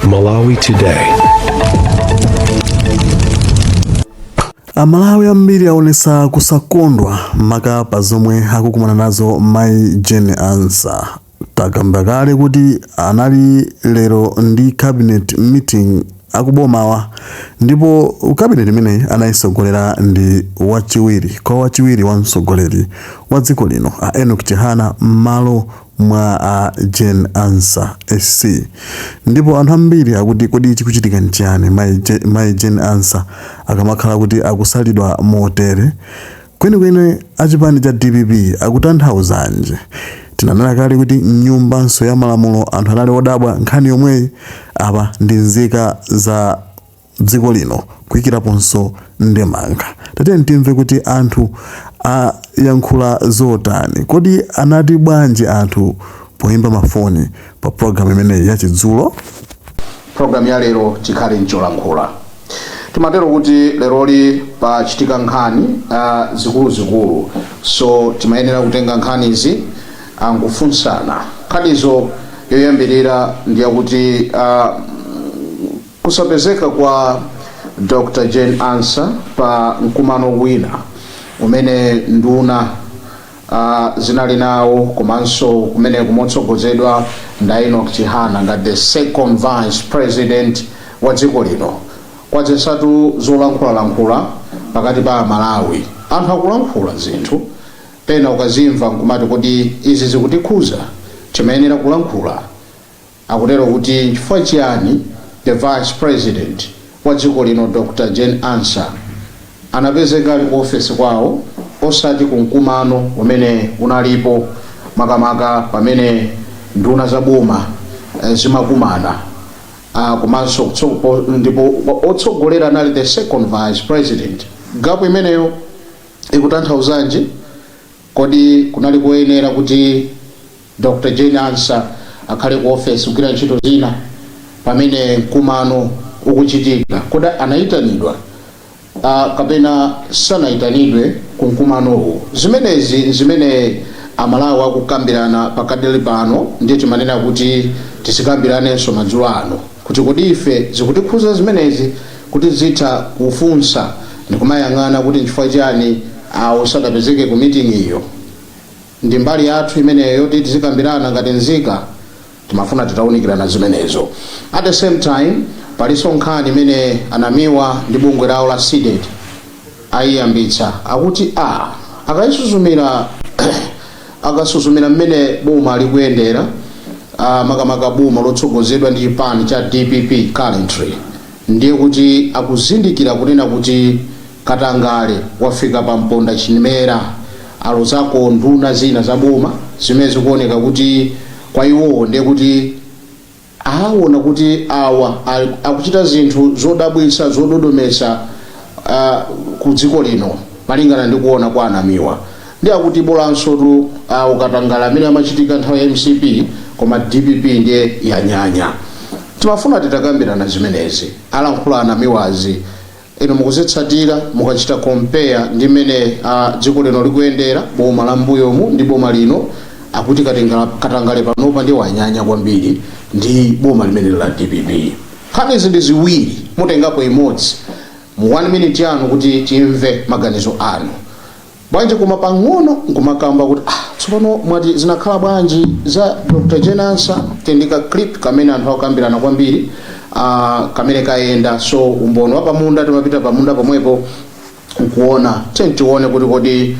Malawi Today. Amalawi ambiri aonesa kusakondwa maka pa zomwe akukumana nazo Mai Jane Ansah. Takamba kale kuti anali lero ndi cabinet meeting akubomawa, ndipo cabinet imeneyi anayisogolera ndi wachiwiri wa mtsogoleri wa dziko lino Enoch Chihana m'malo mwa Jane Ansah SC. Ndipo anthu ambiri akuti kodi chikuchitika nchiyani Mai Jane Ansah akamakhala kuti akusalidwa motere. Kwenikweni achipani cha DPP akutanthauzanje. Tinanena kale kuti nyumbanso ya malamulo anthu anali odabwa nkhani yomweyi apa ndi nzika za dziko lino kuyikiraponso ndemanga. Tatiyeni timve kuti anthu ayankhula zotani. Kodi anati bwanji anthu poyimba mafoni pa program imeneyi ya chidzulo? Program ya lero chikhale ncholankhula. Timatero kuti leroli pachitika nkhani zikulu. So timayenera kutenga nkhani izi ankufunsana. Nkhanizo yoyambirira ndiye kuti kusapezeka kwa Dr. Jane Ansah pa mkumano wina umene nduna zinali nawo komanso kumene kumotsogozedwa nda Enoch Chihana ngati the second vice president wa dziko lino. Kwadzesatu zolankhula pakati pa Malawi. Anthu akulankhula zinthu pena ukazimva nkumati kuti izi zikutikhuza timayenera kulankhula. Akutero kuti chifukwa chiyani the vice president wa dziko lino Dr. Jane Ansah anapezeka ali ku ofesi kwawo osati ku mkumano umene unalipo makamaka pamene nduna za boma zimakumana. Komanso ndipo otsogolera anali the second vice president. Gapo imeneyo ikutanthauzanje? Kodi kunali kuyenera kuti Dr. Jane Ansah akhale ku ofesi kugwira ntchito zina pamene mkumano ukuchitika? Kodi anayitanidwa kapena sanayitanidwe ku mkumanowo? Zimenezi zimene Amalawi akukambirana pakadali pano ndiye timanena kuti tisikambiraneso madzulo ano kuti kodi ife zikutikhuza zimenezi kuti zitha kufunsa ndikumayang'ana kuti chifukwa chani usadapezeke ku meeting iyo. Ndi mbali yathu imeneyo yoti tizikambirana ngati nzika, timafuna titawunikirana zimenezo. At the same time paliso nkhani imene anamiwa ndi bungwe lawo la SIDET ayiyambitsa akuti akasuzumira mmene boma likuyendera makamaka boma lotsogozedwa ndi chipani cha DPP currently, ndiye kuti akuzindikira kunena kuti katangale wafika pa mponda chimera alozako nduna zina za boma zimene zikuoneka kuti kwa iwo ndiye kuti aona kuti awa akuchita zinthu zodabwitsa zododometsa ku dziko lino malingana ndi kuona kwa anamiwa. Ndi akuti bolanso tu ukatangala amene amachitika nthawi ya MCP koma DPP ndiye yanyanya. Timafuna titakambirana zimenezi. Alankhula anamiwazi ino mukuzitsatira mukachita compare ndi mmene dziko lino likuyendera boma la mbuyomu ndi boma lino akuti katangale panopa ndi wanyanya kwambiri ndi boma limene la DPP. Nkhani ndi ziwiri mutengapo imodzi mu 1 minute yanu kuti timve maganizo anu. Bwanji kuma pang'ono nkumakamba kuti tsopano mwati zinakhala bwanji za Dr. Jane Ansah. Tendika clip kamene anthu akukambirana kwambiri kamene kayenda. So umbono wa pamunda timapita pamunda pomwepo nkuona tione kuti kodi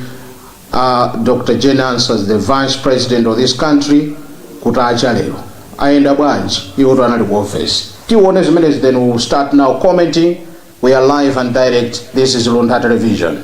Dr. Jane Ansah the vice president of this country kuti acha lero ayenda bwanji iwo to anali ku office. Tione zimenezi, then we'll start now commenting. We are live and direct. This is Londa Television.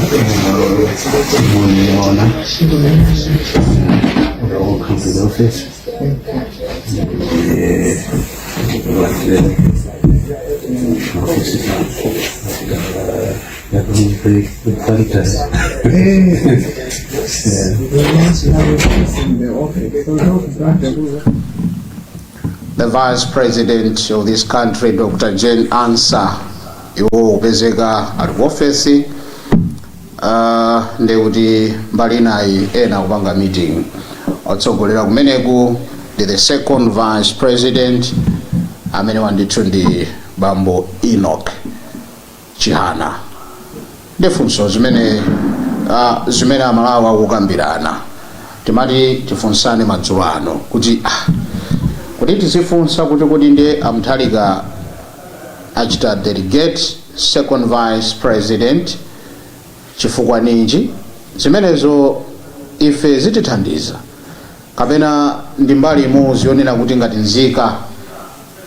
Come to the office. The Vice President of this country, Dr. Jane Ansah, iwo bezeka at office ndekuti mbali nayi ena kupanga meeting otsogolera kumeneku ndi the second Vice President amene wandithu ndi Bambo Enoch Chihana. Ndifunso zimene amalawi akukambirana timati tifunsane madzulo ano kuti kuti tizifunsa kuti ndi amthalika achita delegate second Vice President chifukwa ninji zimenezo ife zitithandiza kapena ndi mbali imodzi yonena kuti ngati nzika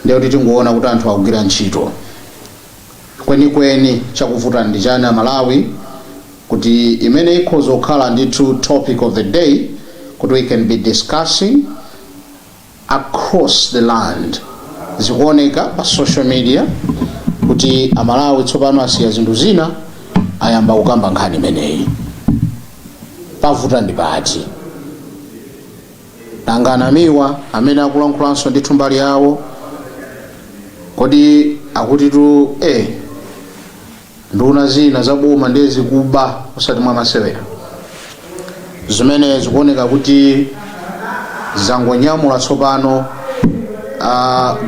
ndiye kuti tingoona kuti anthu akugwira ntchito kwenikweni chakuvuta ndi chani Malawi kuti imene ikhoza kukhala ndithu topic of the day kuti we can be discussing across the land zikuoneka pa social media kuti Amalawi tsopano asiya zinthu zina ayamba kukamba nkhani imeneyi pavuta ndi pati tanganamiwa amene akulankhulanso ndithu mbali yawo kodi akutitu nduna zina zaboma ndezi kuba usati mwa masewera zimene zikuoneka kuti zangonyamula tsopano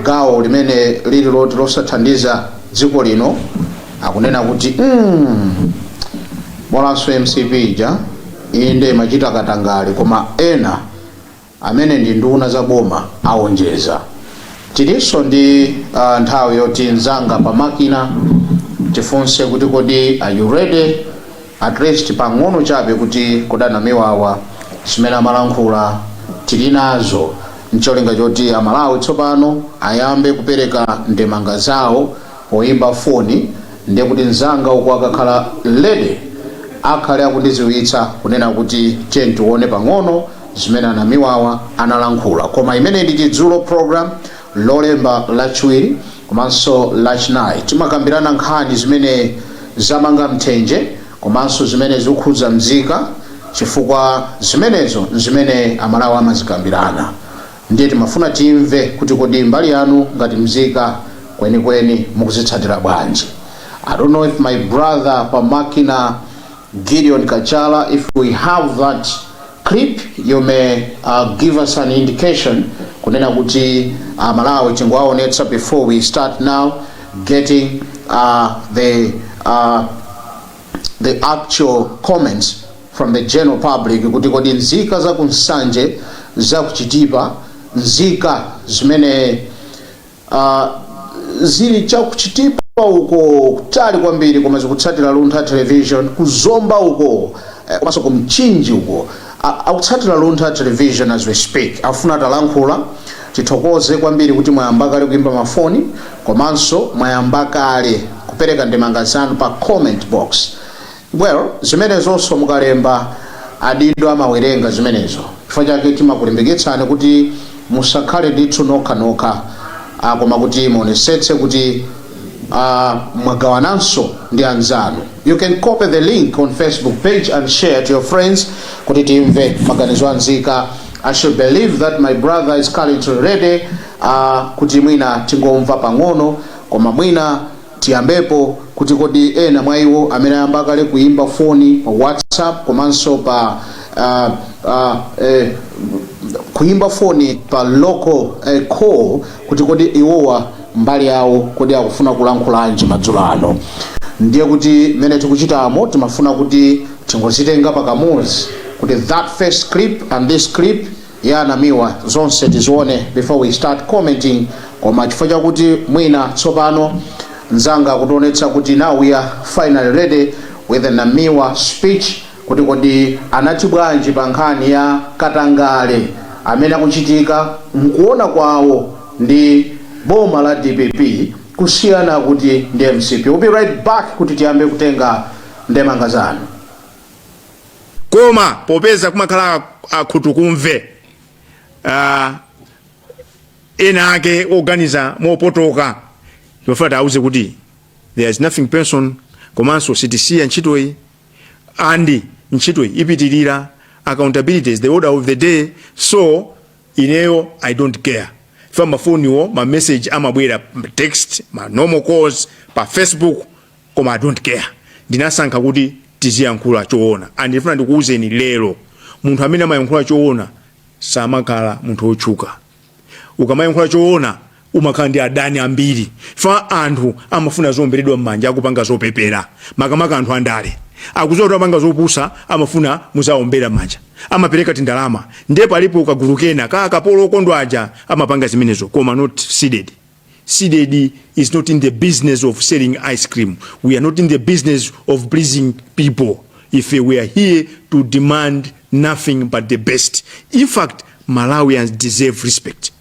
gawo limene lili loti losathandiza dziko lino akunena kuti bolanso MCP ja inde machita katangale koma ena amene ndi nduna zaboma aonjeza tilinso ndi nthawi yoti nzanga pamakina tifunse kuti kodi are you ready at least pang'ono chabe kuti kudanamiwawa zimene amalankhula tili nazo ncholinga choti Amalawi tsopano ayambe kupereka ndemanga zawo poyimba foni ndiye kuti nzanga uko akakhala ready akhale akundiziwitsa kunena kuti tiye tione pang'ono zimene anamiwawa analankhula koma imene ndi chidzulo program lolemba lachiwiri komanso lachinayi timakambirana nkhani zimene zamanga mthenje komanso zimene zikukhudza mzika chifukwa zimenezo zimene Amalawi amazikambirana ndiye timafuna timve kuti kodi mbali yanu ngati mzika kwenikweni mukuzitsatira bwanji. I don't know if my brother Pamakina Gideon Kachala, if we have that clip, you may give us an indication kunena kuti Malawi tingwaonetsa before we start now getting the actual comments from the general public kuti kodi nzika za kunsanje za kuchitipa nzika zimene zili chakuchitipa uko kutali kwambiri koma zikutsatira Luntha Television kuzomba uko komanso kumchinji uko akutsatira Luntha Television as we speak afuna talankhula tithokoze kwambiri kuti mwayamba kale kuimba mafoni komanso mwayamba kale kupereka ndemanga zanu pa comment box. Well, zimenezonso mukalemba adindo amawerenga zimenezo chifukwa chake timakulimbikitsani kuti musakhale ndithu nokha koma kuti muonesetse kuti mwagawananso ndi anzanu. You can copy the link on Facebook page and share to your friends kuti timve maganizo anzika. I should believe that my brother is currently ready kuti mwina tingomva pang'ono koma mwina tiyambepo kuti kodi ena mwa iwo amene ayamba kale kuimba foni pa WhatsApp komanso pa kuimba foni pa local call kuti kodi iwowa mbali yawo kodi akufuna kulankhulanji madzulo ano. Ndiye kuti mene tikuchitamo timafuna kuti tingozitenga pakamuzi kuti that first clip and this clip yanamiwa zonse tizione before we start commenting koma chifukwa chakuti mwina tsopano nzanga kutonetsa kuti now we are finally ready with an Namiwa speech kuti kodi anati bwanji pa nkhani ya katangale amene akuchitika mkuona kwawo ndi boma la DPP kusiyana kuti ndi MCP. We'll be right back kuti tiyambe kutenga ndemanga zanu. koma popeza kumakhala akhutukumve ena ake oganiza mopotoka yofata auze kuti there is nothing person komanso sitisiya ntchitoyi andi ntchitoyi ipitirira. Accountability is the order of the day, so ineyo I don't care. Fa mafoniwo ma message amabwera text ma normal calls pa Facebook koma I don't care. Ndinasankha kuti tiziyankhula choona and ndifuna ndikuuzeni lero munthu amene amayankhula choona samakhala munthu otchuka. Ukamayankhula choona umakhala ndi adani ambiri. Fa anthu amafuna zomberedwa m'manja akupanga zopepera makamaka anthu andale akuzoti apanga zopusa amafuna muzaombera manja amapereka tindalama ndiye palipo ukagulukena kapolo okondwaja amapanga zimenezo koma not seeded. Seeded is not in the business of selling ice cream. We are not in the business of pleasing people. If we are here to demand nothing but the best. In fact, Malawians deserve respect.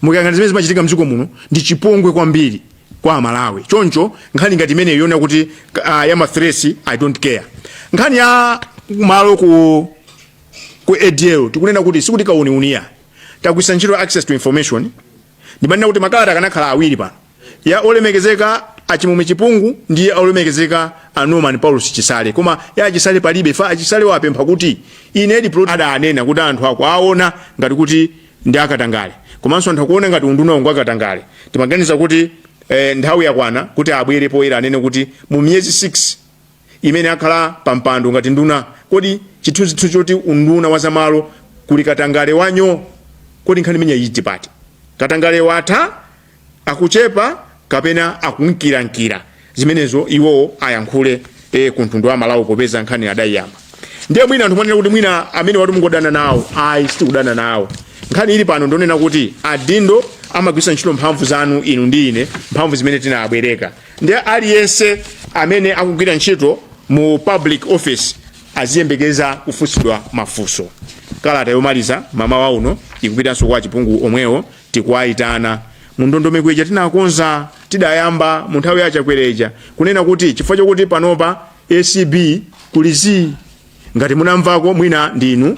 Mukangana zimene zimachitika mdziko muno ndi chipongwe kwambiri kwa Malawi. Choncho nkhani ngati imene yona kuti ya mathresi I don't care. Nkhani ya malo ku ADL tikunena kuti sikuti kauniunia takwisa ntchito access to information ndimanena kuti makalata kanakhala awiri pano ya olemekezeka Achimwemwe Chipungu ndiye olemekezeka Norman Paulus Chisale koma ya Chisale palibe fa Chisale wapempha kuti inedi product anena kuti anthu ako aona ngati kuti ndi akatangale komanso anthu akuona ngati unduna wangu akatangale timaganiza kuti nthawi yakwana kuti abwere poyera anene kuti mu miyezi 6 imene akhala pampando ngati nduna kodi chithunzi choti unduna wa zamalo kuli katangale wanyo kodi nkhani imene yiti pati katangale watha akuchepa kapena akunkira zimenezo iwo ayankhule ku mtundu wa Malawi popeza nkhani adayamba. Ndiye mwina anthu mwanena kuti mwina amene watu mungodana nawo sitikudana nawo. Nkhani ili pano ndonena kuti adindo amagwisa ntchito mphamvu zanu inu ndi ine mphamvu zimene tinabwereka. Ndiye aliyense amene akugwira ntchito mu public office aziyembekeza kufunsidwa mafunso. Kalata yomaliza mama wa uno ikupitanso kwa Chipungu omwewo tikuwayitana mundondomeko ija tinakonza tidayamba mu nthawi ya chakwereja kunena kuti chifukwa chokuti panopa ACB kulizi ngati munamvako mwina ndinu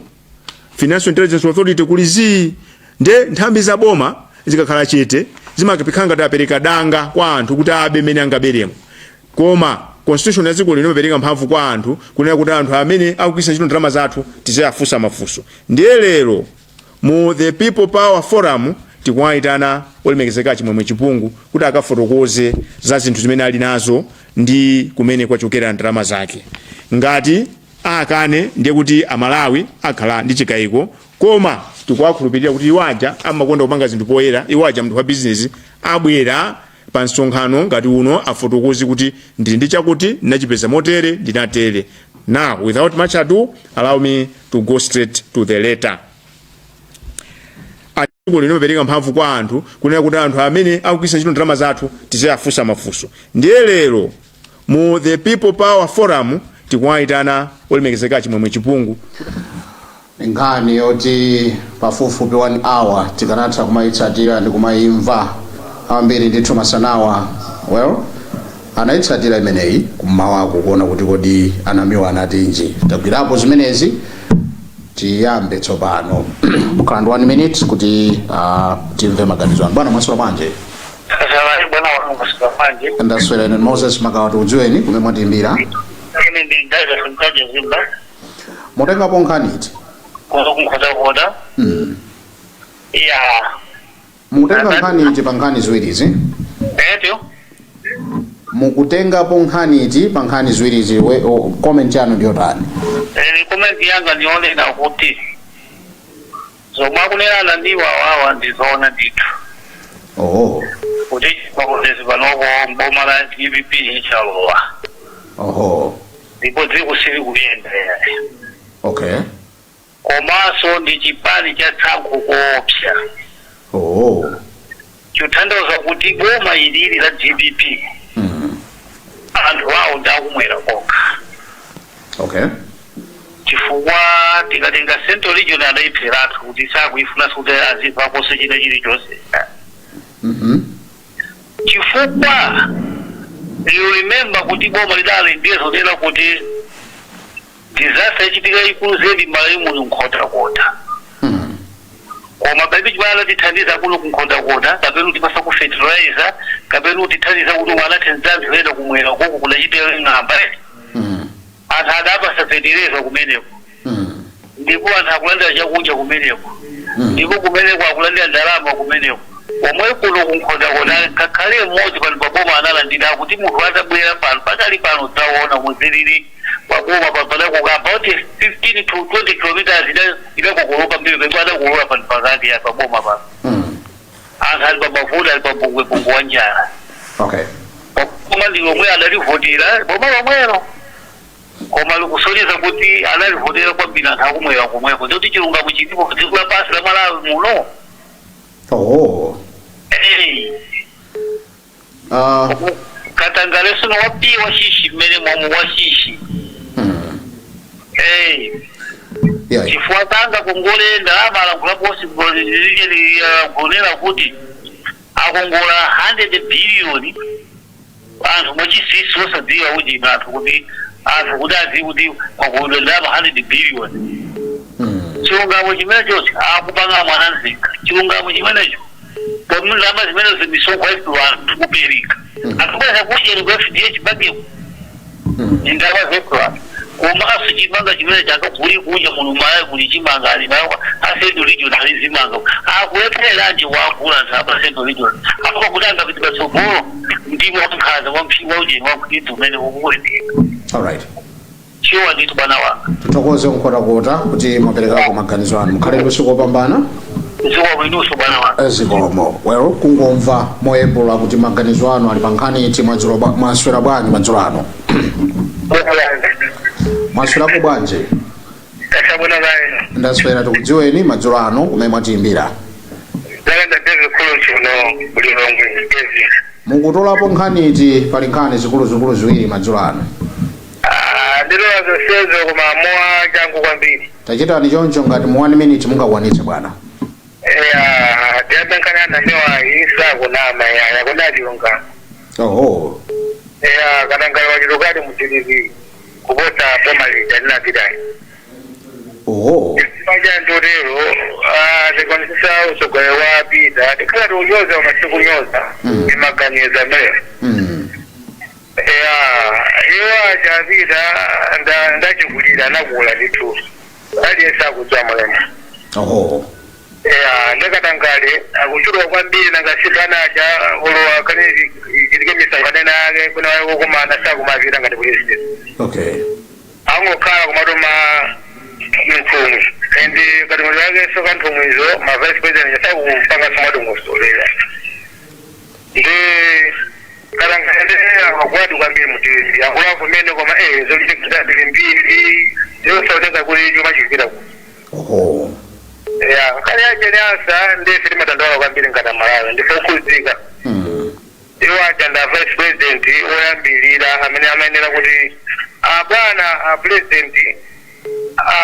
Financial Intelligence Authority kulizi nde nthambi za boma zikakhala chete zimakapikanga kuti apereka danga kwa anthu kuti abe mene angaberemo koma constitution ya dziko lino imapereka mphamvu kwa anthu kunena kuti anthu amene akugwisa ntchito ndalama zathu tiziyafunsa mafunso. Ndiye lero mu the People Power Forum tikuwayitana olemekezeka Achimwemwe Chipungu kuti akafotokoze za zinthu zimene ali nazo ndi kumene kwachokera ndalama zake. Ngati akane ndiye kuti Amalawi akhala ndi chikayiko koma tikuwakhulupirira kuti iwaja amakonda kupanga zinthu poyera iwaja mnthu wa business abwera pa msonkhano ngati uno afotokoze kuti ndili ndi chakuti ndinachipeza motere ndinatere. Now without much ado allow me to go straight to the letter. Dziko lino limapereka mphamvu kwa anthu kunena kuti anthu amene akugwisa ntchito ndalama zathu tiziyafunsa mafunso. Ndiye lero mu the People Power Forum tikuwayitana olemekezeka Achimwemwe Chipungu. Nkhani yoti pafupifupi 1 hour tikanatha kumayitsatira ndi kumayimva ambiri ndithu masanawa anayitsatira imeneyi kumawako kuona kuti kodi anamiwa anatinji. Tagwirapo zimenezi tiyambe tsopano mukhalandi 1 minute kuti timve maganizo anu. Bwana mwasula bwanji? Bwana wangu mwasula bwanji? Ndaswera ine Moses Magawa udziweni kumene mwatimbira. Ine ndi David Mtaje Zimba. Mutengapo nkhani iti? Kunkhoda. Yeah. Mutenga nkhani iti pa nkhani ziwirizi? Eto. Mukutengapo nkhani iti pa nkhani ziwirizi comment yanu ndiyo tani? Ni comment yanga nionena kuti zomwe akunena ndiwa wawa ndizoona ndithu. Kuti pakutezi panoko mboma la GBP inchalowa. Ndipo dziko sili kuyenda yaye. Okay. Komanso ndi chipani cha tsankho koopsa. Chotanthauza kuti boma ilili la GBP anthu awo ndakumwera kokha. Okay. Chifukwa tikatenga Central Region adaipheratu kuti sakuifuna kuti azimvaponso china chilichonse. Chifukwa you remember kuti boma lidali ndiye zonena kuti disaster ichitika ikulu zedi mali muno nkhotakota koma palibe chimala tithandiza kuno kunkhontakota kapena kuti pasa ku fertilizer kapena kuti tithandiza kuti mwana tenzanzi leda kumwera koko kunachitira ng'amba anthu adapasa fertilizer kumeneko ndipo anthu akulandira chakudya kumeneko ndipo kumeneko akulandira ndalama kumeneko omwe kuno kunkhontakota kakhale mmodzi pano paboma analandira kuti munthu atabwera pano pakali pano taona muzilili paboma papanako about 15 to 20 kilometers idakokoloka mbili pemwana kulola pano pakati ya paboma pano anthu ali pamavuto ali pabungwe wa njala koma ndi omwe adalivotera boma lomwelo koma likusonyeza kuti analivotera kwambiri anthu akumwera komweko ndikuti chilungamo chilipo dziko lapansi la Malawi muno Katangale suno wapiwa shishi mmene mwamu wa shishi chifuatanga kungolenda amalangula posi kunena kuti akongola 100 billion anthu mwachisisi osadziwa kuti anthu kuti adziwa kuti kwakondela 100 billion chilungamo chimene chonse akupanga mwananzika chilungamo chimenecho pamulama zimene zimisongo yesu anthu kupereka akubweza kucheni kwa FDH bagyo ndaba zekwa koma asijimanga chimene chakaguli kuja muno maya kuli chimanga ali nawo asedo region ali zimanga akulepera anje wakula nsaba asedo region akho kudanga kuti basogolo ndimo nkhaza wamphiwa uje wakuitu mene ukuwedeka alright chiwa nditu bana wanga tutokoze nkhotakota kuti mwapereka ku maganizo anu mukhale lusuku opambana zikomo well kungomva moyepula kuti maganizo anu ali pankhani iti mwaswera bwanji madzulo ano mwaswerapo bwanji ndaswera tikudziweni madzulo ano kumene mwatiyimbira mukutolapo nkhani iti pali nkhani zikuluzikulu ziwiri madzulo ano ndilola zonsezo koma mowa changu kwambiri tachitani choncho ngati mu 1 minute mungakwanitse bwana tiyabenkana nanewa isa kunama ya kunadionga katangale wachitokati mutilizi kupota pomalija ndinapitayi panja ndorero tikonisisa usogole wapita tikhala tikunyoza umasiku nyoza imaganiza meyo iwo achapita ndachigulira nakula nditu aliyesa kudzwa mulema ndekatangale akuchulwa kwambiri nangasipanaja ulowa kanezi chitike misangane nake kuna wakumana sakumapita ngati president angokhala kumatoma mphumi and kati mwezi wake soka nthumwizo ma vice president jasakupanga simadongositolera ndi katangale akakwati kwambiri mutizi akulafu mene koma zolichekita mbili mbili ziosaoneka kuli chuma chikira ku kale ajenasa ndefiri matandawa kwambiri ngata Malawi ndifokuzika iwo ajanda vice president oyambilira amene amayenera kuti bwana president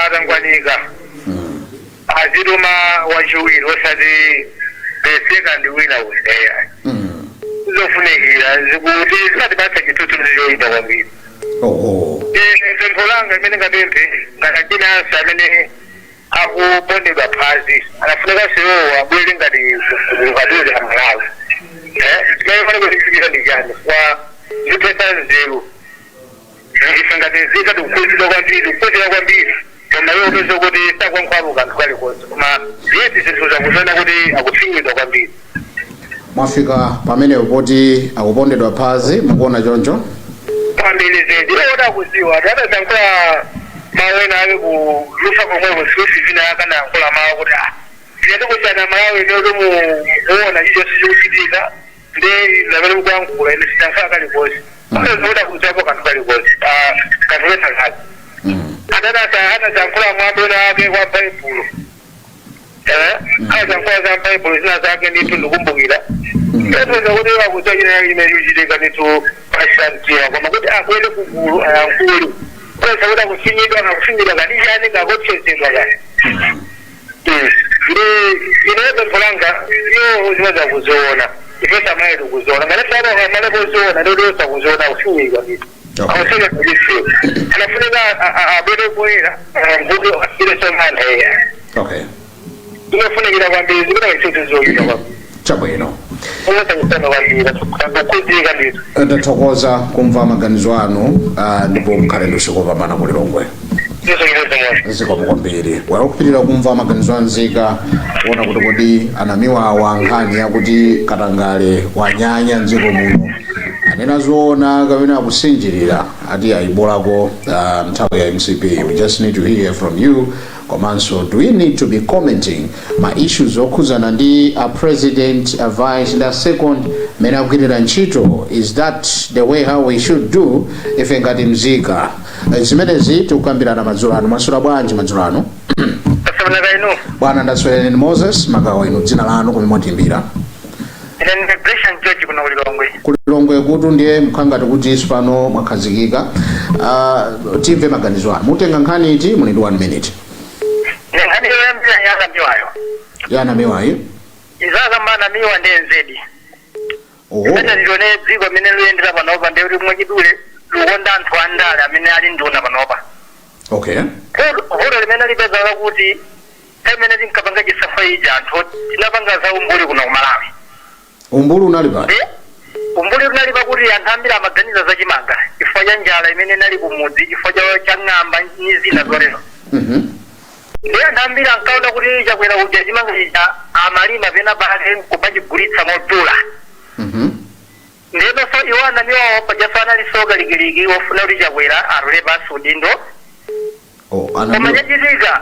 atangwanika azituma wachiwiri osati the second winner useya zizofunikira zikuti zimatipatsa chitutu zizoyita kwambiri pempho langa imene ngapemphe ngatajenasa amene akupondedwa phazi anafuneka siwo abwere ngati mvaduzi a Malawi timayefana kuzifikira ndijani kwa zipesa nzeru ife ngati zika tikukuzidwa kwambiri kukuzira kwambiri koma iwo pesa kuti sakwankwaluka anthu kalikonse koma ziyesi zinthu zakuzona kuti akutfinyidwa kwambiri mwafika pamenepo poti akupondedwa phazi mukuona choncho kwambiri zedi iwo akuziwa adasankhula mawena ake kulufa komweko siusi vina akana nkula mawa kuti ndiyende kuchana Malawi ndoto muona chicho sichikuchitika ndi lamene mkuyankula ine sitankhula kalikonse akazoda kuzapo kanthu kalikonse katulesa kazi anasankhula mwabwena ake kwa Baibulo anasankhula za Baibulo zina zake nditu ndikumbukira etoza kuti wakuza ine yuchitika nditu pashantiwa koma kuti akwele kugulu ayankulu kwesa kuda kufinyidwa ngakufinyidwa kanijani ngakotsezedwa kani inoyebe mpulanga iyo zimaza kuziona ifesa mayedu kuziona ngalesaba kamale kuziona ndodosa kuziona kufinyidwa kitu awasema polisi anafunika abere kuera ngudo ile somana ya Okay. tunafuna kila kwambi zikira kitu zuri kwa Chabwino. kwa Ndathokoza kumva maganizo anu ndipo mkhalendo sikopambana ku Lilongwe. Ziko kwambiri. Wakupitira kumva maganizo anzika kuona kuti kodi anamiwa nkhani yakuti Katangale wanyanya mdziko muno. Anena zoona kapena akusinjirira ati ayibolako nthawi ya MCP. We just need to hear from you. Komanso, do we need to be commenting my issues okuzana ndi president vice the second mena kugirira ntchito? Is that the way how we should do if ngati mzika zimenezi tukambirana madzulano masura bwanji madzulano bwana ndasweleni Moses magawa ino dzina lanu kumwe mwatimbira ku Lilongwe kutu ndiye mkhangati kuti isu pano mwakhazikika timve maganizo anu mutenga nkhani iti muli ndi 1 minute. Ngani yambira yana miwayo. Yana miwayo. Izaga mana miwa ndenzedi. Kana ndone dziko mine luyendera panopa ndiri mwachidule luwonda anthu andale amene ali nduna panopa. Okay. Horo limene lipeza kuti emene tinkapanga chisafa ija anthu tinapanga za umbuli kuno ku Malawi. Umbuli unali pati? Umbuli unali pakuti anthu ambiri amaganiza za chimanga. Chifukwa cha njala imene inali kumudzi, chifukwa cha ng'amba ndi zina zolezo. Ndiye ndambira nkaona kuti chakwera uja chimanga ija amalima pena pake kupachigulitsa modula. Ndiye so iwana miwa pajafana lisoga ligiligi ofuna kuti chakwera arule basi udindo. Koma chachitika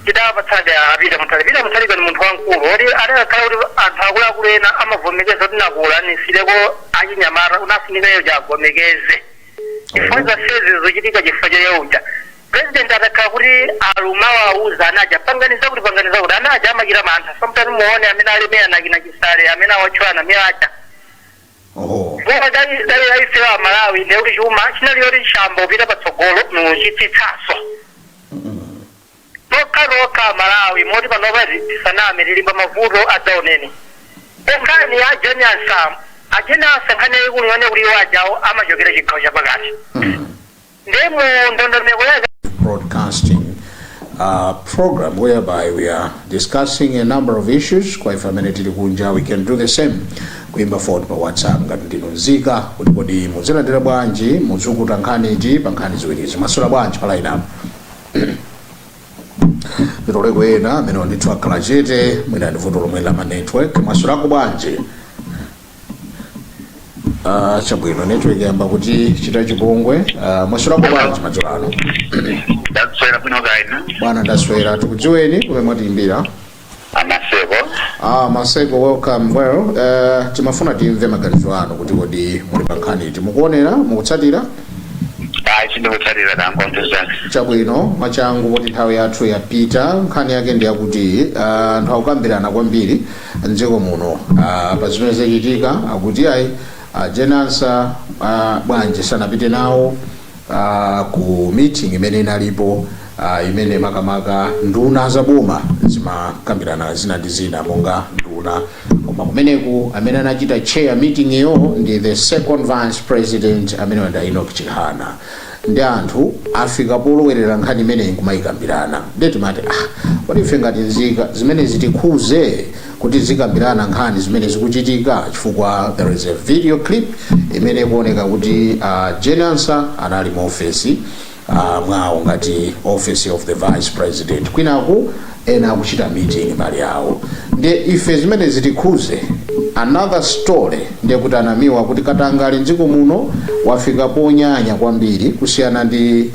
chidapa tsade apita mutaliga ni munthu wankulu oti adakhala kuti anthu akuluakulu amavomekeza kuti nakula nisireko achinyamata unafunikayo chagomekeze. Chifukwa za sezi zochitika chifukwa cha yauja. President atakhala kuti alumawa auza anaja panganiza kuti anaja amakira mantha sometimes muone amene alemera nakina chisale amene awachwana miaja. Kwa dali aifira Malawi ndiye kuti chuma chinali yoti shamba upita patsogolo muchitsitsaso. Roka Malawi moti panopa tisaname tilimba mavuto adzaoneni. Nkhani ya ajenasa nkhani yaikulu kuti wajawo amachokera chikhawo chapakati. Ndemu ndondomeko yake broadcasting program whereby we are discussing a number of issues. Kwa ifamene kunja, we can do the same. Kuimba phone pa WhatsApp ngati ndinozika kuti kodi muzilandira bwanji muzukuta nkhani iti pa nkhani ziwirizi masula bwanji pa line up. Vitole kwena amene ndithu akhala chete mwina ndivuto lomwe la network masulako bwanji. Chabwino network yamba kuti chita chipongwe masulako bwanji madzulano. ndaswera kuno gaina. Bwana ndaswera tikudziweni kumwe mwatimbira. Maseko welcome. Well, timafuna timve maganizo anu kuti kodi muli pa nkhani iti mukuonera mukutsatira. Chindikutsatira ndangomvesana. Chabwino machangu kuti nthawi yathu yapita nkhani yake ndi yakuti anthu akukambirana kwambiri mdziko muno pa zimene zachitika akuti ayi jenansa bwanji sanapite nawo ku meeting imene inalipo imene makamaka nduna zaboma zimakambirana zina ndi zina monga nduna koma kumeneku amene anachita chair meeting iyo ndi the second vice president amene wanda Enoch Chihana. Ndi anthu afika polowerera nkhani imene nkumayikambirana ndeti mati kodi ife ngati nzika zimene zitikhuze kuti zikambirana nkhani zimene zikuchitika chifukwa there is a video clip imene kuoneka kuti Jenansa anali mu office mwawo ngati office of the vice president kwinaku ena akuchita meeting mali yawo. Ndiye ife zimene zitikhuze another story ndiye kuti anamiwa kuti Katangale mdziko muno wafika ponyanya kwambiri kusiyana ndi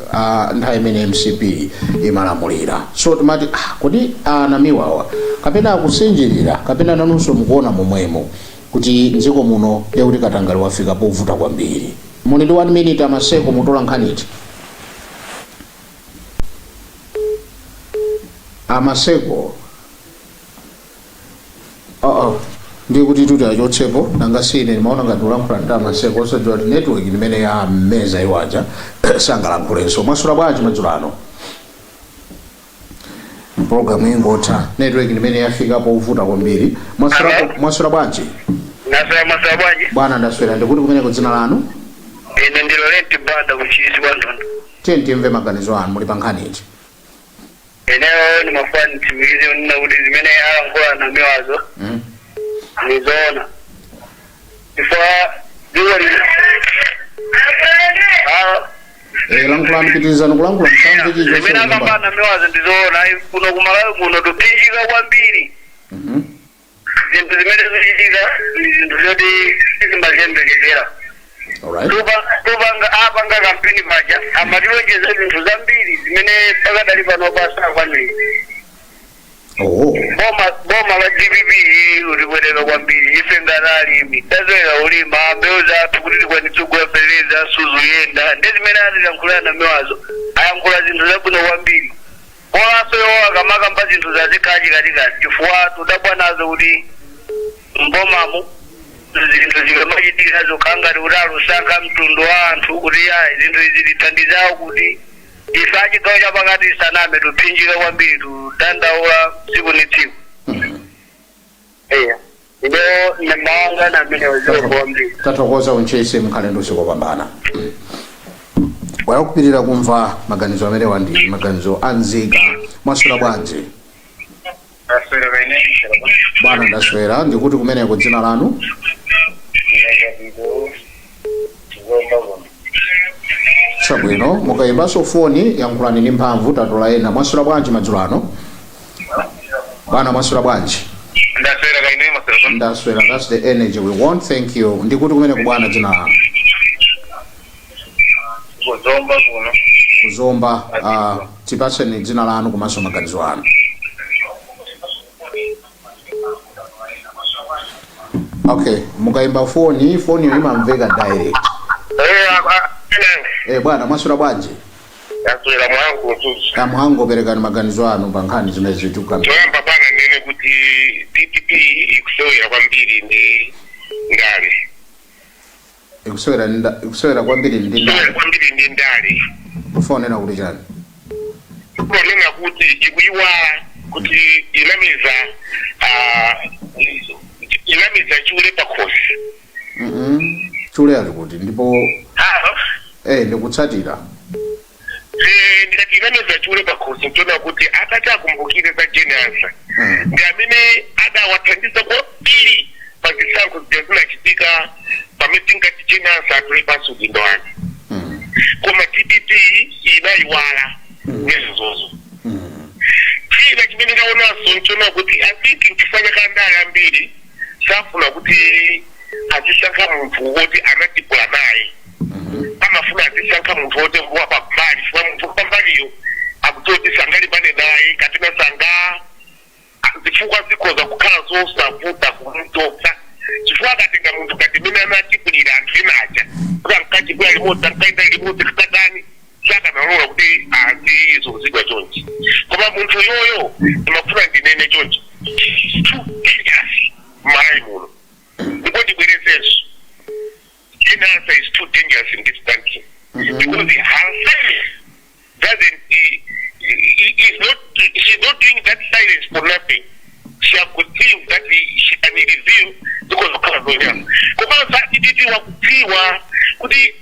nthawi imene MCP imalamulira. So timati kodi anamiwawa kapena akusinjirira kapena nanunso mukuona momwemo kuti mdziko muno ndiye kuti Katangale wafika povuta kwambiri. Muli ndi 1 minute Maseko mutola nkhani iti. Maseko ndi kuti tuti achotsepo nangasine maona ngati ulankhula ndi Maseko osajwa kuti network imene ya meza iwaja sangalankhulenso. Masula bwanji madzulano program ingotha network imene yafika povuta kwambiri. Masula bwanji. Naswera bwanji. Bwana ndaswera ndikuti kumene kudzina lanu. Ine ndi Laurent Banda kuchisi wandondo. Timve maganizo anu muli pankhani ichi. Eneo ni mafani timizi unina ulizi mene ya mkula na miwazo. Nizona. Ifaa duwari. Lankulani pitiliza nukulangula msambi jiji jose. Mena kamba na miwazo nizona. Kuno kumalawe kuno dopinjika kwa mbili. Zintu zimene zijiga. Zintu zodi sisi majembe jidera. Alright. Tubanga abanga kampini maja amadilonjeza ibintu zambiri zimene pakadali pano basa kwani. Boma la GBB ulibwereka kwambiri ife ngalali mitazera ulima mbeo zathu kuti kwani tugwapeleza suzu yenda ndezimene atilankhula na miwazo ayankhula zinthu zabwino kwambiri. Kolanso yo akamakamba zinthu zazikaji katikati chifukwa tudabwa nazo kuti mbomamo zinthu zikamachitika zokangati kuti alusanga mtundu wa anthu kuti ayi zinthu izi zithandizawo kuti ife achigawo chapakati saname tuphinjika kwambiri tudandaula tsiku ni tsiku. Ndo nemawanga namene waziwa kwambiri. Tathokoza unchese mkhalendo usikopambana. Wayakupirira kumva maganizo amene wandi maganizo anzika mwaswera bwanji. Bwana ndaswera ndikuti kumeneko dzina lanu. Chabwino mukayimbaso foni yankhulani ndi mphamvu tatola ena mwaswera bwanji madzulo ano. Bwana mwaswera bwanji. Ndaswera, that's the energy we want. Thank you. Ndikuti kumene kubwana dzina lanu. Kuzomba tipaseni dzina lanu komanso maganizo anu. Okay, mukayimba foni yo imamveka direct. Bwana mwaswera bwanji. Yaswera mwangu tuzi. Mwangu perekani maganizo anu pankhani zimene zituka. Toyamba bana nene kuti TTP ikusewera kwambiri ndi ndale. Ikusewera kwambiri ndi ndale. Kufonena kuti chani? Kufonena kuti ikuiwa kuti inamiza chule pakhosi. Chule ali kuti ndipo ndikutsatira. Ndikati inamiza chule pakhosi ntona kuti atachakumbukire za Jenansa. Ndi amene adawathandiza kwambiri pazisankho zinachitika pamene tingati Jenansa atuli pasudindo wake. Koma TTP inayiwala nezozo. China chimene ndaonanso ntona kuti I think nchifanya kandale ambiri safuna kuti azisankha munthu woti anatipula naye. Amafuna azisankha munthu woti mbuwa pambali chifukwa munthu pambaliyo akutoti sangali bane naye katina sanga zifukwa zikhoza kukhala zosavuta kumutopsa chifukwa akatenga munthu kati mene anatipulira anthu enaja kuti ankachibwera limodzi ankaita limodzi kakatani saka nalola kuti azizo zidwa chonchi koma munthu yoyo imafuna ndinene chonchi mai muno ndipo ndibwerezenso Jenansa is too dangerous in this country because her silence doesn't she's not doing that silence for nothing. She has good things that she can reveal because of California. Because TTP wakutiwa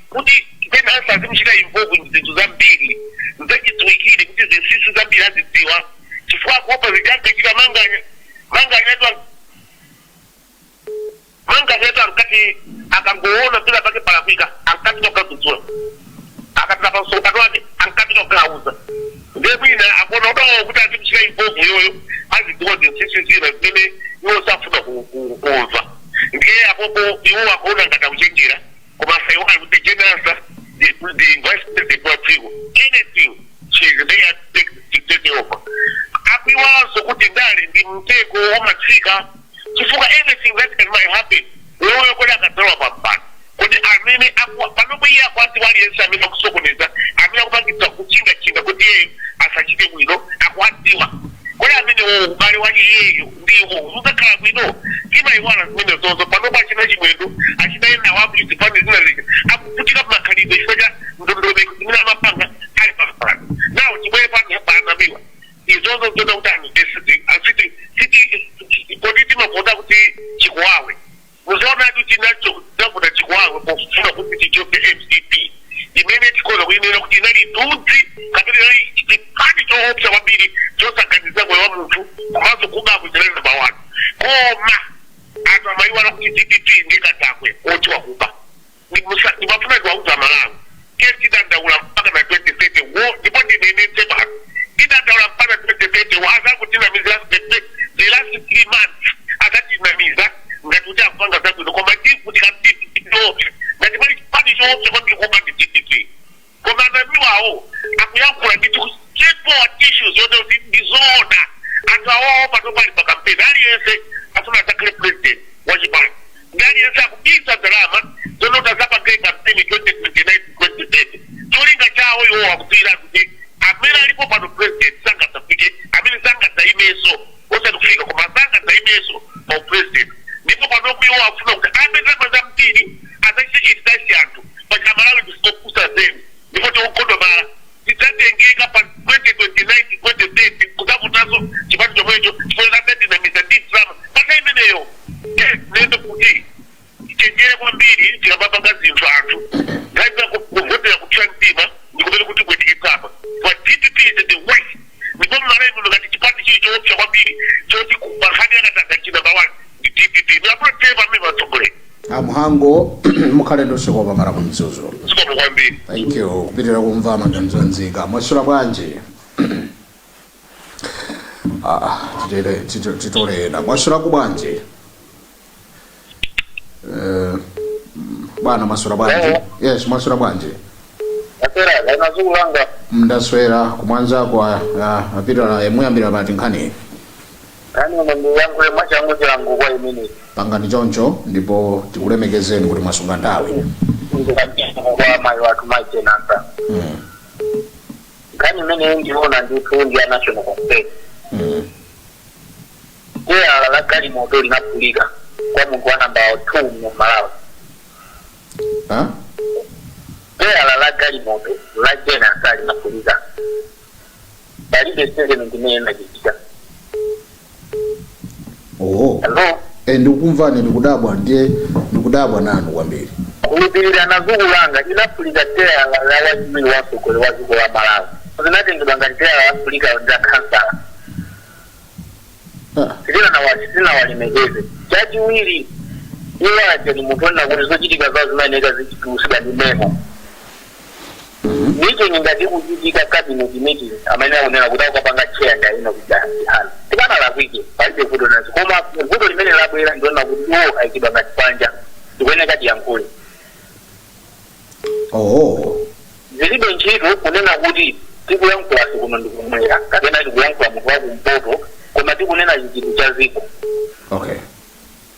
kuti Jenansa zimshika involve in zintu zambiri nzachitwikire kuti zinsisi zambiri azidziwa chifukwa kuopa zijankachika manganyetwa ankati akangoona bila pake palafika ankati toka kutsua akatapa msokano wake ankati toka auza ndebwina akona odawo kuti azimshika involve yoyo azidziwa zinsisi zina zimene iwo safuna kuuza ndiye apopo iwo akuona ngati akuchenjera koma saiwali kuti Jenansa the investment they brought you anything she's there to take over akwiwaso kuti ndali ndi mtego wamatsika chifukwa anything that can happen wewe kwenda akatola pambana kuti amene panokuiya kwati waliyense amene akusokoneza amene akupangisa kuchinga kuti yeye asachite bwino akwatiwa kuti amene ubale wali iyeyo ndiwo uzakhala bwino imaiwala zimene zonso panopo achina chimwendo achinaenda wabuli zipande zina zija akuputika pamakhalidwe chifukwa cha ndondomeko zimene amapanga ali pamapano nawo chibwere panamiwa izonzo zona utani politiki mavota kuti chikuwawe muzaona kuti chinacho zavuta chikuwawe pofuna kuti chichoke MCP imene DPP ndika takwe ocho kuba ni mafuna kwa uza Malawi kesi ndaula mpaka na 2030 wo ndipo ndine tema ida ndaula mpaka 2030 waza kutina miza the last 3 months akati na miza ngatuja kupanga zangu kwa majibu ndikapito na ndipo padi cho kwa ndiko kwa DPP kwa maana wao akuyakula kitu straightforward issues yote disorder atawao patopali pa kampeni aliyese asuna atakle president wajibani ngani yesa kubisa drama zono tazapa kwa kampeni 2029 2030 tulinga chao yo wakutira kuti amira alipo pa president sanga tapike amira sanga taimeso osa kufika kwa sanga taimeso kwa president ndipo panoku yo afuna kuti amira kwa mpini ataisi itasi antu kwa Malawi disikokusa zenu ndipo tukondo mara titengeka pa 2029 2030 kuzavutaso chipati chomwecho chifoelazeti na mizati drama pata imeneyo nendo kuti chengere kwambiri chikapapanga zinthu anthu ngaiza kuvotera kutira mtima ndikumene kuti kwetikitsapa kwa DPP is the worst ndipo mmalaimu ngati chipati chili choopsa kwambiri choti pankhani yakatanga number 1 ndi DPP napoteva mmene vatsogolera Amuhango mukhalendo sikopa mara kumzuzu. sikopa kwambiri. Thank you. Kupitira kumva maganizo nzika. Mwasula bwanje. Titolera. Mwasula kubwanje. Bana mwasula bwanje. Yes, mwasula bwanje. Atera, lana zulanga. Mndaswera kumwanza kwa apita emuyambira bati nkhani. Kani mungu yangu ya machangu changu kwa imini. Pangani choncho ndipo tikulemekezeni kuti mwasunga ndawi. Kwa mayo watu maite nanta. Kani mene ndiona ndifundi ya national congress. Kwa ala gari motori na kulika kwa mungu wa namba 2 mu Malawi. Ha? Kwa ala gari motori la jena sali na kulika. Bali desende mengine na jikika. Oh. Hello. Ndikumvani ndikudabwa nanu kwambiri. Ulibirira nazulanga inafulika tea la wajimi waso kule wazuko wa Malawi. Zinati ndibangalitea la Afrika nda kansala. Sina walimegeze. Jaji wili iwaje ni mutona kulizo jidika zao zimanega zikikusiga ni memo. Niki ngati kujidika cabinet meeting amanya unena kutaka kupanga chair nda ino kujana. Tikana la wiki pale kudo na koma kudo limene labwera ndona kuti aikibanga panja. Tukwene kati yankule. Oh. Zilibe nchito kunena kuti tiku yankula sikuno ndikumwera. Kapena tiku yankula mtu waku mpoto koma tiku nena jikitu cha ziko. Okay.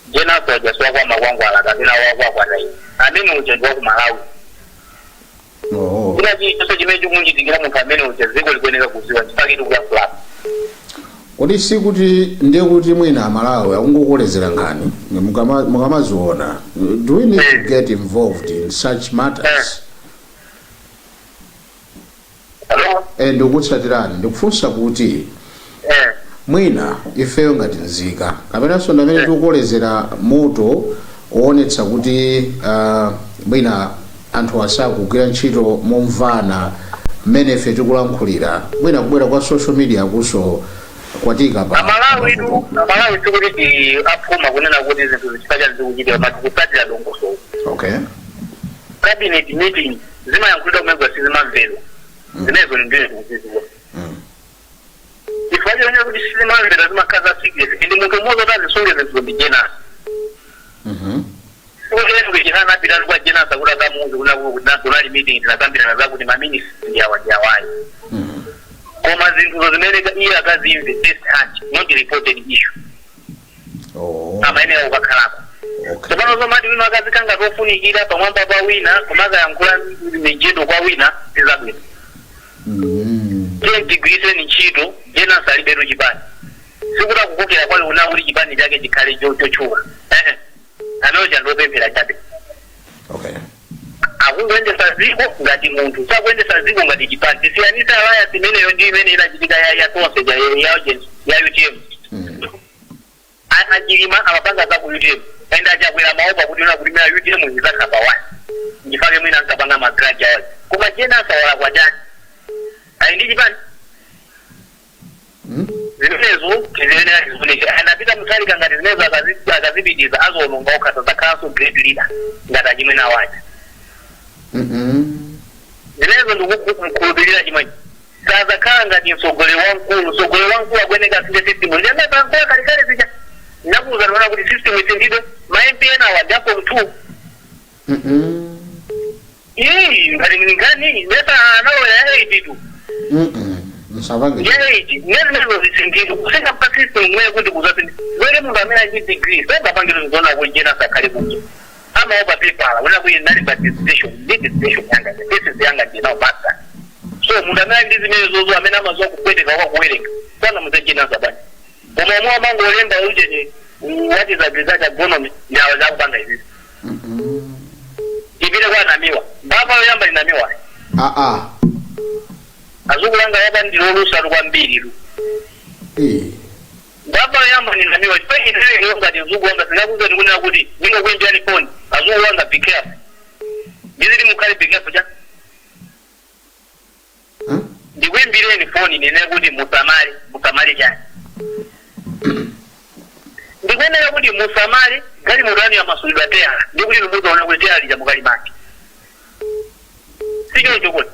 Jena kwa jaswa kwa magwangu ala kapena kwa nai. Ameni ujendu waku Malawi. Oh. Kuna jiso jimeju mungi tingira mkamene ujaziko likweneka kuziwa. Chipaki tuku yankula. Kodi sikuti ndiye kuti mwina Malawi akungokolezera ngani mukamaziona. Do we need to get involved in such matters? Hello? Ndikutsatirani ndikufunsa kuti mwina ifeyo ngati nzika kapena sonda amene tikukolezera moto kuonetsa kuti mwina anthu asakugwira ntchito momvana mmene ife tikulankhulira mwina kubwera kwa social media kuso kwatika pa Malawi sikuti apuma kunena kuti zinthu zichipata zikuchitira matikutsatira dongoso. Okay. Cabinet meeting zimayankhulira kumegwa sizimamvero. Zinezo ndine kuziziwa. Ifaje wenye kuti sizimamvero zimakaza significant. Ndi munthu mmoja tazisunge zinthu ndijena. Kujenga kujihana bila kwa jena sakura kama mungu kuna meeting tunakambira na kuti maministry ndi awajawai. Koma zinthu zimeneka iya kazi imve test hatch not reported issue. Oh. Amaene ukakhalako. Okay. Topano zomati wina akazi kanga tofunikira pamwamba pa wina komaga yankula mijedo kwa wina tizabwino. Tigwise ni ntchito jena salibeto chipani. Sikuta kukokera kwale una uli chipani chake chikhale chochuka. Anoja ndopemphera chabe. Okay. Akuendesa ziko ngati munthu sakuendesa ziko ngati chipani siyanisa alaya simeneyo ndi imene inachitika ya tonse ya UTM. Anajilima amapanga za ku UTM enda chakwera maopa kuti una kulimira UTM izakapa wani ndifake mwina nkapanga magraja yao kuma jena sawala kwa jani aindi chipani zimenezo tizenera tizunike anapita mtalika ngati zimenezo akazipidiza azolonga okata za council grade leader ngati achimwe na waja zimenezo ndikukhulupirira chimwe sazakhala ngati msogole wankulu akweneka sinde system ndiye bankoya kalikale zija nakuza naona kuti system isindidwe ma-MPN awajapo 2 ngati ngani neta anawo ya 8 tu msavange ya 8 nezo zisindido kuseka pa system mwe kuti kuzapindi wele mundu amene ali degree sasa pangiro zona kujena sakale kunje ama oba paper wala kuyi nali participation yanga this is yanga ndina basa so mundu amene ndi zimene zozo amene amazo kukweteka kwa kuwereka sana muzejena zabani koma mango olemba uje ni what is agriculture agronomy yawo za kupanga hizi ibile kwa namiwa baba yamba inamiwa azukulanga yaba ndilolusa lwa mbili lu baba yamba ninamiwa ipe ile yonga ndizukulanga sinakuza ndikunena kuti ningo kwenja ni phone azukulanga be careful ndizili mukali be careful ja ndikwembire ni phone nene kuti musamali chani ndikwendera kuti musamali gali murani ya masulidwa teyala ndikuti lumuza ona kuti teyala lija mukali maki sicho chokoti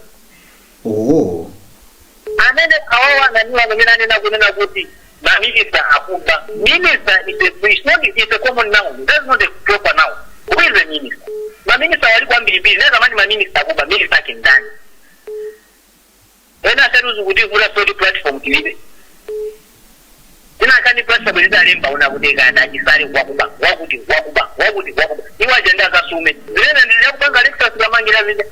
amene awawa naniwa amene anena kunena kuti ma minister akuba minister is a common noun that's not a proper noun who is a minister ma minister wali kwambiri neza mani ma minister akuba minister kindani ena seruzu kuti kula story platform kilibe kani platform ile alemba unakudeka ndajisari wakuba iwa agenda kasume zilena ndio kupanga lectures za mangira vile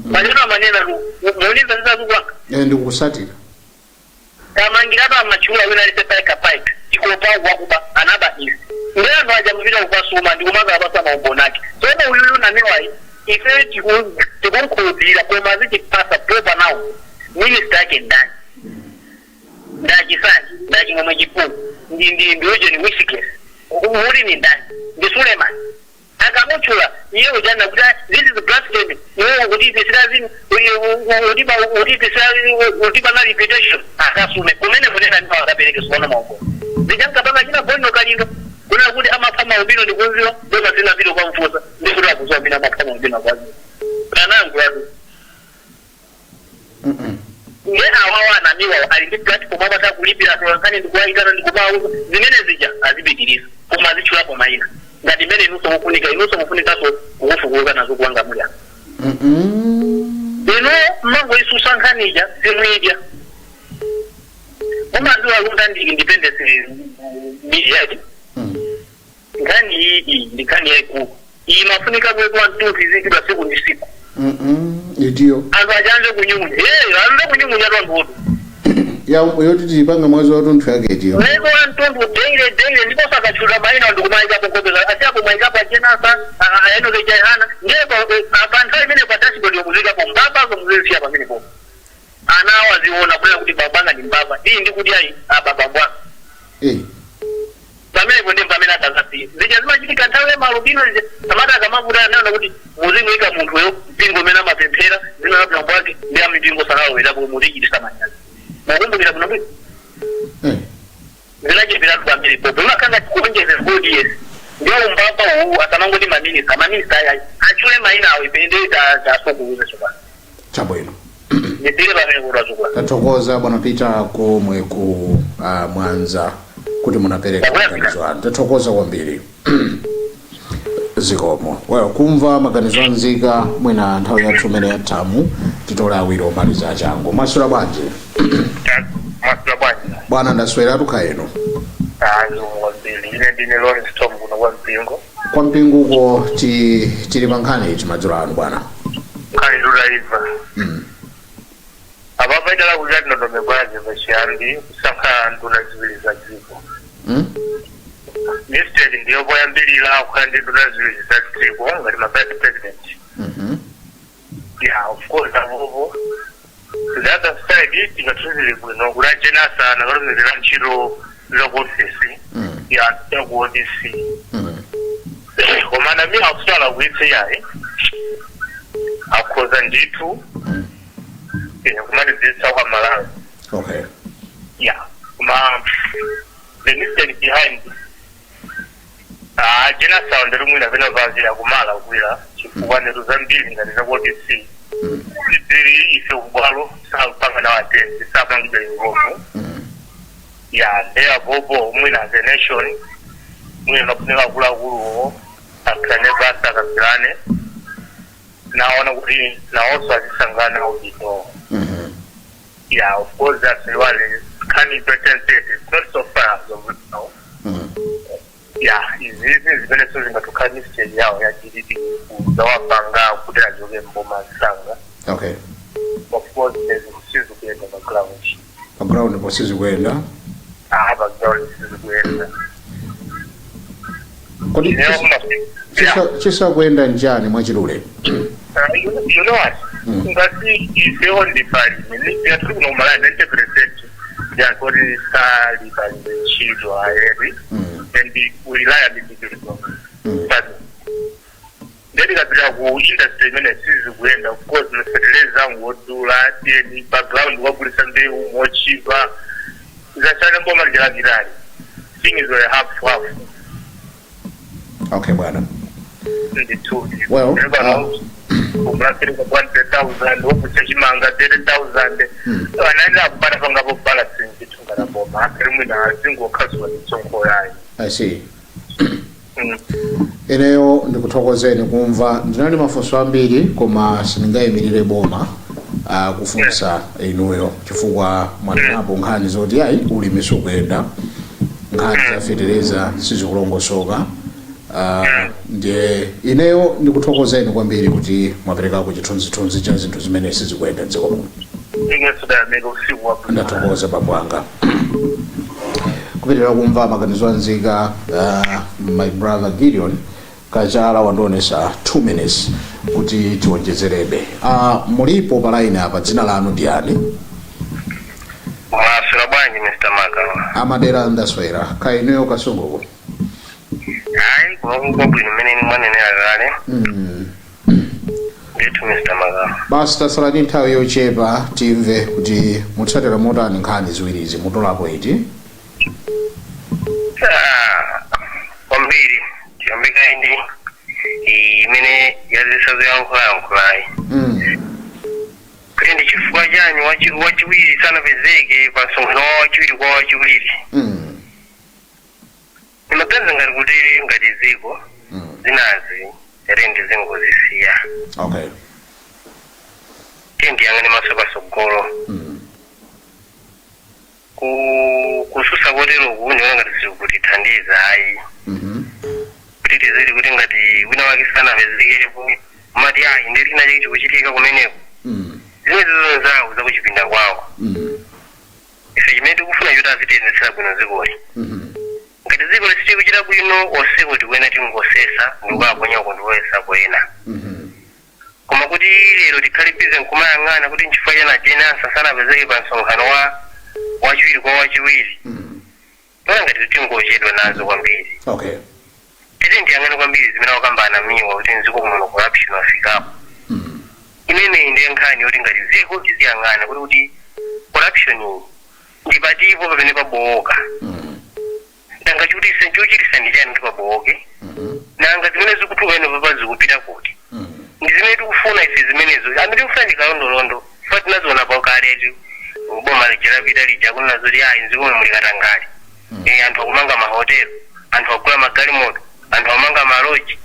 maneno muuliza sasa kwa ndio kusatira kama ngira ba machula wina lisepaika pipe iko pa wakuba anaba is ndio ndo ajamvira ukasuma ndio maza abasa maombonaki so uyu na miwai ife tikunkhulupirira kwa maziki pasa proper now minister yake ndani ndajisani ndajimwe jipu ndioje ni wishike uri ni ndani ndi Suleiman akamuchula yeye ujana kuta this is blasphemy yeye kuti bisirazi udiba na reputation akasume kumene kunena ndi akapeleke sona maoko bijanga banga kina bono kalindo kuna kuti amafama ubino ndikunziwa ndio sina vile kwa mfuza ndio kuti akuzwa bila amafama ubino kwazi kanangu yazo nge awawa na miwa alindi platform abata kulipira tolakani ndikuwaitana ndikubawo zimene zija azibikiriza kuma zichulapo maina ngati mene inuso mufunika so kufukuza nazo kuwanga mulya ino mango isusa nkhanija simwidya umanziwa lunda ndi independence media nkani hii ndikani yaikulu iyi mafunika kwekwa ntuti zikidwa siku ndi siku idio azajanje kunyungu ande kunyungu nyatwa mbodo ya yoti tipanga mwezi wa 20 yake idio lego antondu daily ndipo sakachula maina ndikumaika kokobeza asiapo maika pa jenasa ayeno kejana ngebo abantai mine kwa dashboard yomuzika po mbaba ko muziki hapa mine po anawa ziona kule kuti babanga ni mbaba hii ndikuti ai baba bwana pamene kwende pamene atazasi zijazima chitika nthawe malubino tamata kamavuta nayo kuti muzimu ika munthu yo mpingo mena mapemphera zina labda bwake ndi amipingo sanawo ila ko muziki disamanyazi mukumbukira kuno kuti zilaje bila kubambiri popo makanga kuonjeza body yes ndio mbaba huu atanango ni maminista achule maina awe pende za soko uze soba chabwino nitire bamene kurazukwa tatokoza bwana Peter komwe ku Mwanza kuti munapereka maganizo anu tatokoza kwambiri zikomo wewe kumva maganizo anzika mwina nthawi yathu imene yatamu titola awiro maliza changu masura bwanje bwana ndaswera tukhaeno wabili ine ndine Lawrence Tom kuno kwa mpinguko tili pankhani chimadzulo anu bwana kali lulaiva ababa idala kuzati ndodomegwaje vashiyambi kusaka nduna zivili za dziko listed ndiyo boya mbili la ukandi nduna zivili za dziko ngati vice president yeah of course avovo the other side tikatuzili bwino kulachena sana kalumizira ntchito zokofisi ya TAGODC komana mi akusala kuitse yayi akhoza ndithu kumalidzitsa kwa Malawi okay Yeah. The mistake behind Jena sound rumwe na vena vazi ya kumala kuila chifukwa netu zambili ngati za KTC zili ife ubwalo saupanga na watenzi sapangida yurofu ya ndea bobo mwina the nation mwina kapuneka kula kuluo akane basa kakilane naona kuti naoso azisangana audito yeah, of course that's why can be pretended it's not so far as of now. Yeah, is Venezuela ngatukani stage yao ya GDP zawapanga kudera joge mboma sanga. Okay. Of course there's sizu kwenda background. Background kwa sizu kwenda. Background sizu kwenda. Kodi chisa kwenda njani mwachilule? You know what? Ngati is only party. Ni ya tu no mala 90%. Ya kodi sali bali chido aeri. And we rely on the people. But ndeti kabila ku industry mene sizi kuenda, of course nefereleza ngodula ni background wagulisa mbeu mochiva zachana mboma lijalagirani things were half. Okay bwana. The two. Well, umrakiri kwa 100,000 okuchechimanga 30,000 anaenda kupata panga po balancing kitunga na boma akirimu na zingo kaswa nitsongo yayo. I see. Eneo ndikuthokozeni kumva ndinali mafunso ambiri koma sindingayimirire boma kufunsa inuyo chifukwa mwanapo nkhani zoti ayi ulimi sukuyenda nkhani zafetereza sizikulongosoka ndiye ineyo ndikuthokozeni kwambiri kuti mwapereka ku chithunzithunzi cha zinthu zimene sizikuyenda dziko muno. Ndathokoza babwanga. Kupitira kumva maganizo anzika my brother Gideon Kachala wandionesa 2 minutes kuti tiwonjezerebe. Mulipo pa line apa dzina lanu ndi yani? Mwaswera bwanji Mr. Maka. Amadera ndaswera. Kaineyo kasungoko. Hayi kwa bwino mene ni mwana akale. Nditu Mr. Maka. Basi tasalani nthawi yochepa timve kuti mutsatira motani nkhani ziwirizi mutolapo iti. Kwambiri chambika indi imene yazisazo yankulai kuti ndi chifukwa chanyi wachiwiri sana pezeke pasonkhano wachiwiri kwa wachiwiri imapenza ngati kuti ngati ziko zinazi rendi zingozisiya. Okay. Tindi yangani maso pasogolo kususa kotero kuni ngati zikutithandiza ayi kuti tizili kuti ngati wina wakisana vezikepo mati ayi ndilina chiki chikuchitika kumeneko zimwe zizonzawo zakuchipinda kwawo ife chimene tikufuna kuti azitiyendetsera bwino zikoli ngati ziko lisiti kuchita bwino oseko tikwena tingosesa ndikuaponyako ndiwoyesa kwena koma kuti lero tikhale bize nkumayang'ana kuti nchifukwa chana jenansa sanapezeke pa msonkhano wachiwiri kwa wachiwiri tona ngati tingochedwa nazo kwambiri. Okay. Tete ndiyang'ana kwambiri zimene wakambana miwa kuti nziko kumono corruption wafikapo imene ndiye nkhani yoti ngati ziko tiziyang'ana kuti corruption ndipatipo pamene pabowoka nanga chutise nchochitisa ndi chani pabowoke nanga zimene zikutuka ino papa zikupita kuti ndi zimene tikufuna ife zimenezo amene tikufuna ndikalondolondo fa tinaziona pakaletu boma lijapita lija kunazo li ayi nziko mulikatangale anthu akumanga mahotelo anthu akugula magalimoto anthu amanga maloji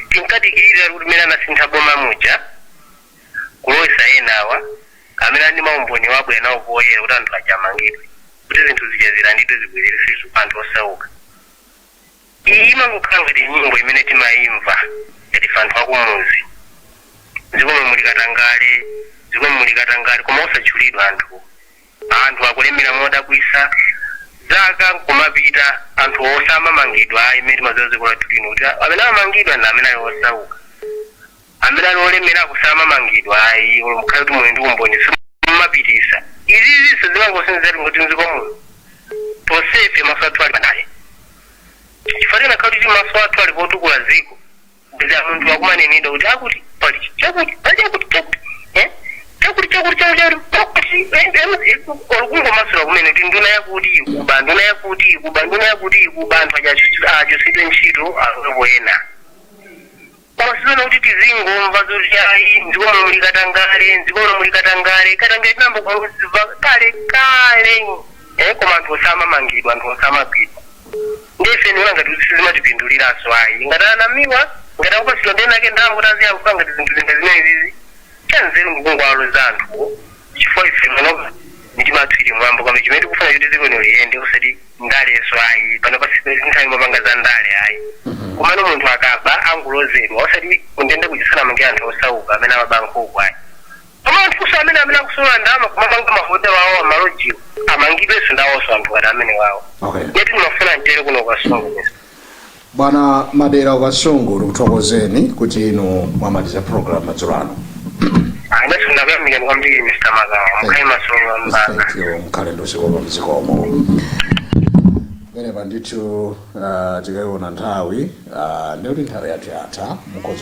tinkatikirira kuti mene anasintha boma muja kulowesa enawa amene andi maumboni wabwera nawo poyera kuti anthu ajamangidwe kuti zinthu zijazilandidwe zibwereresizo anthu osauka. Iyi imangokhala ngati nyimbo imene timayimva ngati anthu akumuzi zikomo mulikatangale koma osachulidwa anthu akulemera modabwisa zaka nkumapita anthu osamamangidwa imene mazoezi kulatulino kuti amene amangidwa ndi amene ali osauka amene ali olemera kusamamangidwa ayi olumkhale kuti muli ndi umboni simumapitisa izizinso zimangosinzati ngoti nziko muno posefe maso athu ali panaye chifatena khali kuti maso athu ali potukula ziko ndiza munthu akumanenedwa kuti akuti pali chakuti olukungomasuka kumene kuti nduna yakuti kuba anthu ajosidwe ntchito aloboyena kwasizona kuti tizingomva zoti ayi nzikono mulikatangale katangale tinambo kwaziva kale koma anthu osamamangidwa anthu osamagwidwa ndefe niona ngati sizimatipinduliraso ayi ngati anamiwa ngati akupasidwa ndenake ndambo taziyakufa ngati zinthu zinga zimene zizi chanzeru ngukungwalo za anthu chifukwa ife mnoba ndimathwiri mwambo kwambe chimene tikufuna kuti zikono liyende usati ndaleso ayi pano pasinthawi mapanga za ndale ayi kumano munthu akaba angulozedwa usati undende kuchisana mange anthu osauka amene amabanko ayi koma anthu kusa amene akusola ndama kumapanga mahoda wawo amalojiwo amangidweso ndawonso anthu kati amene wawo yeti timafuna mtere kuno kwasungu Bwana Madera Kasungu tikuthokozeni kuti inu mwamaliza program madzulo ano. Ndakuyamika kwambiri Mr. Magawa mkhaimasolo mbana. Thank you mkhalendo zikomo mzikomo. Pene pandithu tikaiona nthawi ndikuti nthawi yathu yatha